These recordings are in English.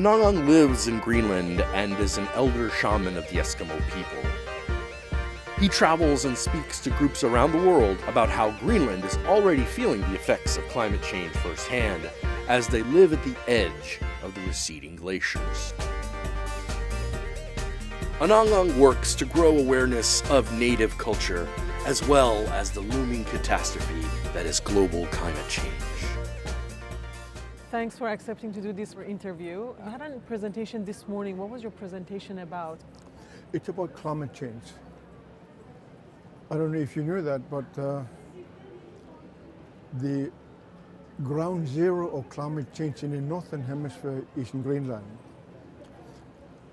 Angaangaq lives in Greenland and is an elder shaman of the Eskimo people. He travels and speaks to groups around the world about how Greenland is already feeling the effects of climate change firsthand as they live at the edge of the receding glaciers. Angaangaq works to grow awareness of native culture as well as the looming catastrophe that is global climate change. Thanks for accepting to do this interview. You had a presentation this morning. What was your presentation about? It's about climate change. I don't know if you knew that, but the ground zero of climate change in the northern hemisphere is in Greenland.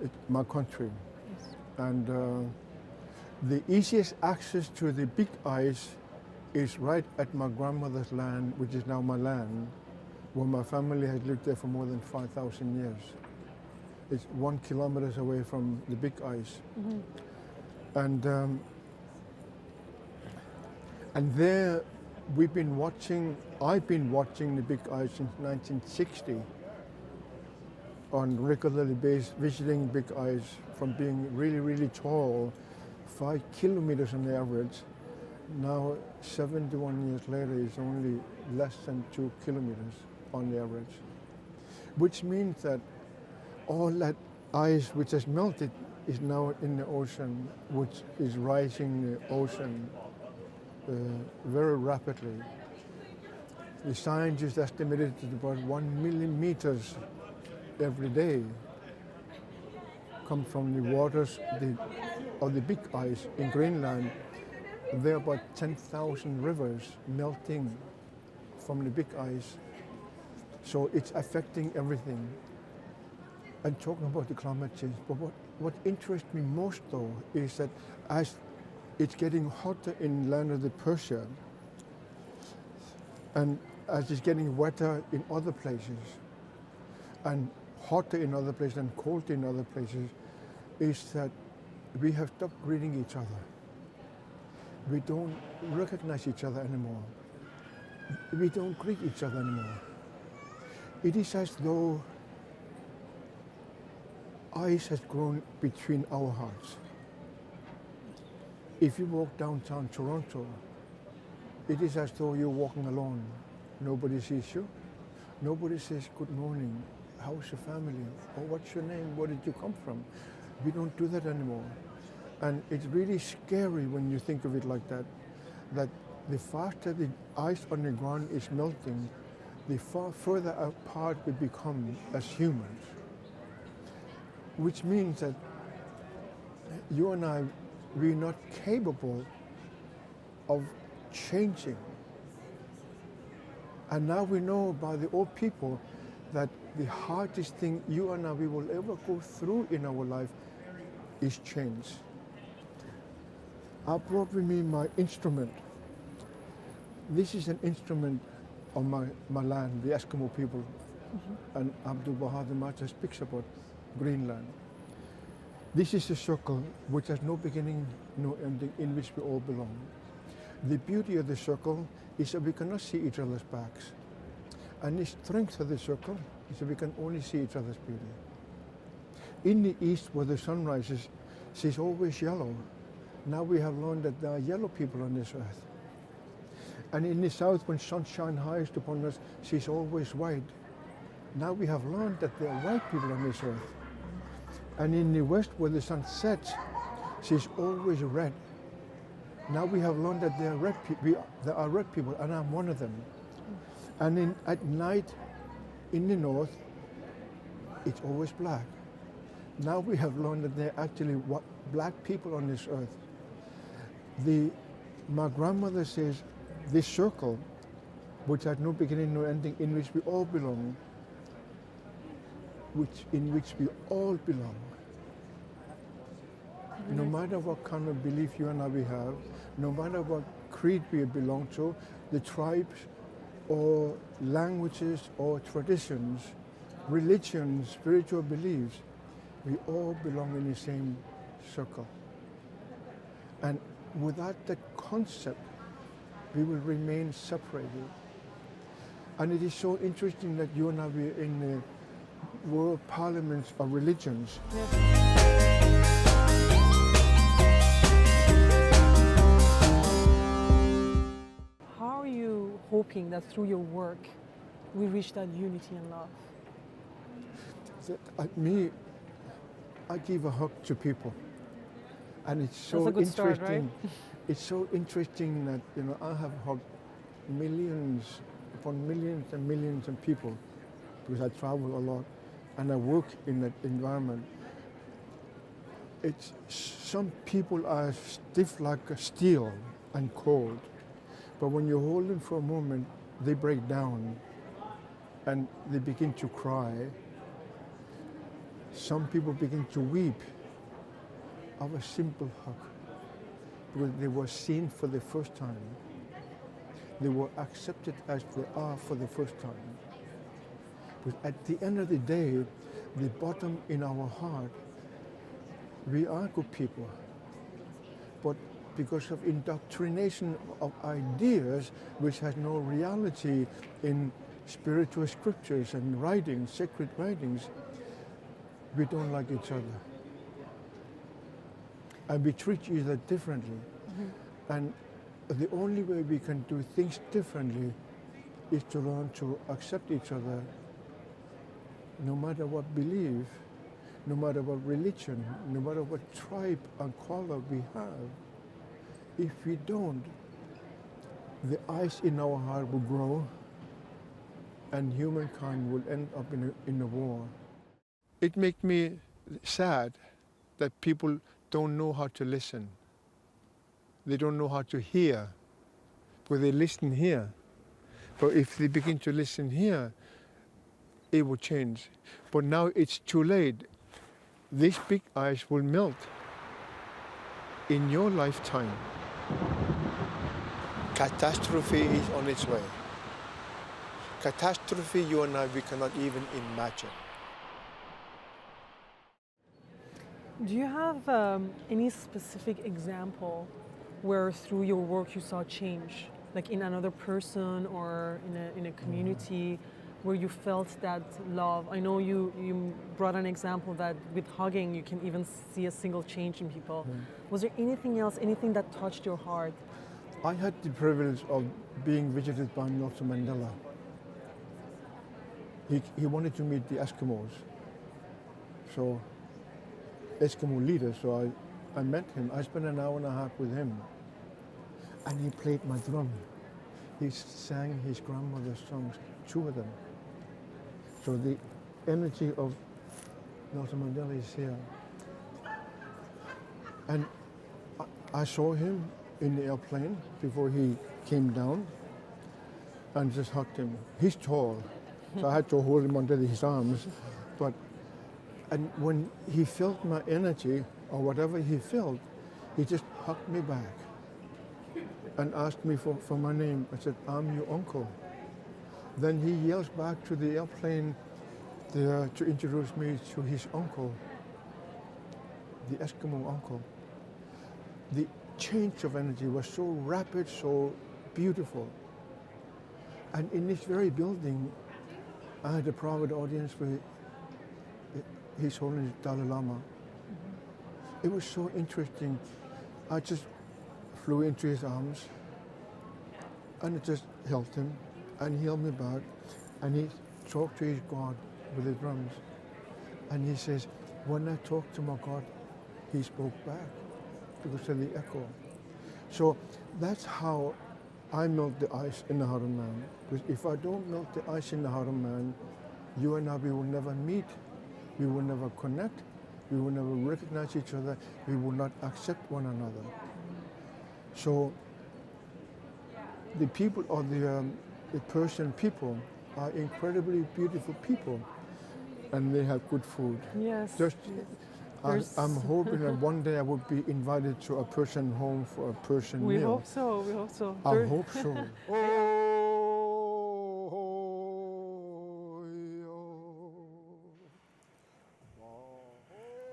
It's my country. Yes. And the easiest access to the big ice is right at my grandmother's land, which is now my land, where my family has lived there for more than 5,000 years. It's 1 kilometer away from the big ice. Mm-hmm. And there I've been watching the big ice since 1960 on regularly based, visiting big ice from being really, really tall, 5 kilometers on the average. Now, 71 years later, it's only less than 2 kilometers on the average, which means that all that ice which has melted is now in the ocean, which is rising the ocean very rapidly. The scientists estimated it about 1 million meters every day come from the waters of the big ice in Greenland. There are about 10,000 rivers melting from the big ice. So it's affecting everything. And talking about the climate change, but what interests me most though is that as it's getting hotter in land of the Persia, and as it's getting wetter in other places, and hotter in other places and colder in other places, is that we have stopped greeting each other. We don't recognize each other anymore. We don't greet each other anymore. It is as though ice has grown between our hearts. If you walk downtown Toronto, it is as though you're walking alone. Nobody sees you. Nobody says, good morning, how's your family? Or what's your name? Where did you come from? We don't do that anymore. And it's really scary when you think of it like that, that the faster the ice on the ground is melting, the far further apart we become as humans. Which means that you and I, we're not capable of changing. And now we know by the old people that the hardest thing you and I we will ever go through in our life is change. I brought with me my instrument. This is an instrument of my land, the Eskimo people. Mm-hmm. And Abdul Bahadur Macha speaks about Greenland. This is a circle which has no beginning, no ending, in which we all belong. The beauty of the circle is that we cannot see each other's backs. And the strength of the circle is that we can only see each other's beauty. In the east, where the sun rises, she's always yellow. Now we have learned that there are yellow people on this earth. And in the south, when sunshine highest upon us, she's always white. Now we have learned that there are white people on this earth. And in the west, where the sun sets, she's always red. Now we have learned that there are red people, and I'm one of them. And at night, in the north, it's always black. Now we have learned that there are actually black people on this earth. My grandmother says, this circle, which has no beginning, no ending, in which we all belong, in which we all belong. No matter what kind of belief you and I we have, no matter what creed we belong to, the tribes or languages or traditions, religions, spiritual beliefs, we all belong in the same circle. And without that concept, we will remain separated. And it is so interesting that you and I were in world parliaments of religions. How are you hoping that through your work we reach that unity and love? I give a hug to people, and it's so That's a good interesting. start, right? It's so interesting that I have hugged millions upon millions and millions of people because I travel a lot and I work in that environment. Some people are stiff like a steel and cold, but when you hold them for a moment, they break down and they begin to cry. Some people begin to weep of a simple hug because they were seen for the first time. They were accepted as they are for the first time. But at the end of the day, the bottom in our heart, we are good people. But because of indoctrination of ideas which has no reality in spiritual scriptures and writings, sacred writings, we don't like each other. And we treat each other differently. And the only way we can do things differently is to learn to accept each other, no matter what belief, no matter what religion, no matter what tribe and color we have. If we don't, the ice in our heart will grow and humankind will end up in a war. It makes me sad that people don't know how to listen. They don't know how to hear, because they listen here. But if they begin to listen here, it will change. But now it's too late. This big ice will melt in your lifetime. Catastrophe is on its way. Catastrophe you and I, we cannot even imagine. Do you have any specific example where through your work you saw change, like in another person or in a community where you felt that love? I know you brought an example that with hugging you can even see a single change in people. Was there anything else, anything that touched your heart? I had the privilege of being visited by Nelson Mandela. He wanted to meet the Eskimos, so Eskimo leader, so I met him. I spent an hour and a half with him, and he played my drum. He sang his grandmother's songs, two of them. So the energy of Nelson Mandela is here. And I saw him in the airplane before he came down and just hugged him. He's tall, so I had to hold him under his arms. And when he felt my energy, or whatever he felt, he just hugged me back and asked me for my name. I said, "I'm your uncle." Then he yells back to the airplane there to introduce me to his uncle, the Eskimo uncle. The change of energy was so rapid, so beautiful. And in this very building, I had a private audience with His Holiness Dalai Lama. It was so interesting. I just flew into his arms and I just held him and he held me back and he talked to his God with the drums. And he says, when I talked to my God, he spoke back because of the echo. So that's how I melt the ice in the heart of man. Because if I don't melt the ice in the heart of man, you and I, we will never meet. We will never connect, we will never recognize each other, we will not accept one another. So the people, or the Persian people, are incredibly beautiful people, and they have good food. Yes. I'm hoping that one day I would be invited to a Persian home for a Persian meal. We hope so, we hope so. I hope so.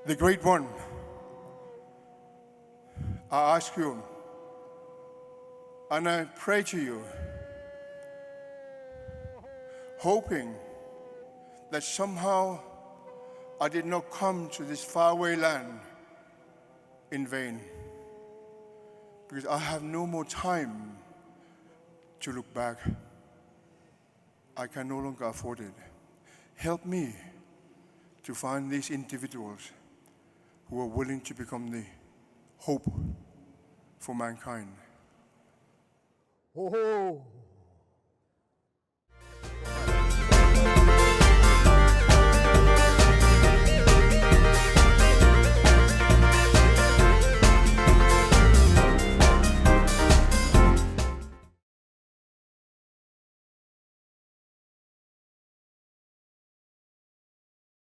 The Great One, I ask you, and I pray to you, hoping that somehow I did not come to this faraway land in vain, because I have no more time to look back. I can no longer afford it. Help me to find these individuals who are willing to become the hope for mankind. Ho ho!